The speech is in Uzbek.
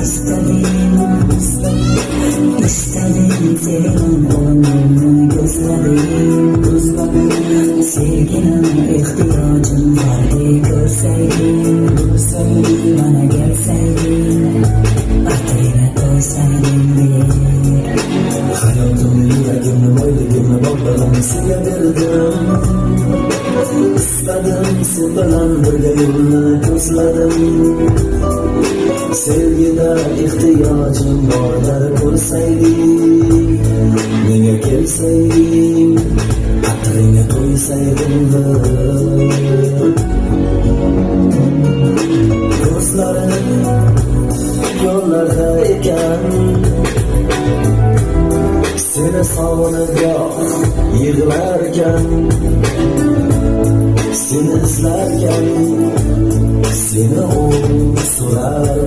İstedim senin olmanı gözledim. Sevgine ihtiyacım vardı görseydin. Bana gelseydin, ateğine koysaydın bir. Hayatımı, yüreğimi, oyligimi, bağlarımı size verdim. İstedim sen bilan birga yo'lni ko'zladim. Sevgida ehtiyojim borlar ko'rsayding, menga kelsayding, aqlingga qo'ysayding. Ko'zlarim yo'llarda ekan, seni sog'inib yig'larkan, seni izlarkan, seni so'rar